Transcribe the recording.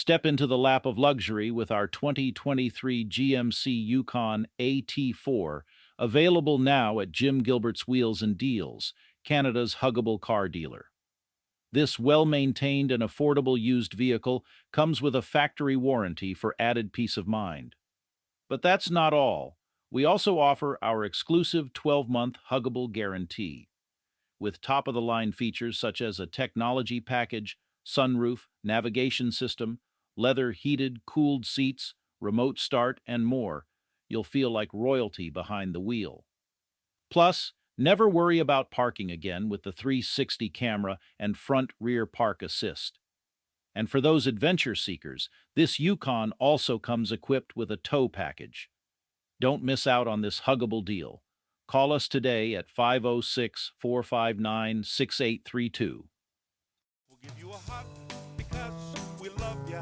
Step into the lap of luxury with our 2023 GMC Yukon AT4, available now at Jim Gilbert's Wheels and Deals, Canada's huggable car dealer. This well-maintained and affordable used vehicle comes with a factory warranty for added peace of mind. But that's not all. We also offer our exclusive 12-month huggable guarantee, with top-of-the-line features such as a technology package, sunroof, navigation system, leather heated, cooled seats, remote start, and more. You'll feel like royalty behind the wheel. Plus, never worry about parking again with the 360 camera and front-rear park assist. And for those adventure seekers, this Yukon also comes equipped with a tow package. Don't miss out on this huggable deal. Call us today at 506-459-6832. We'll give you a hug because we love ya.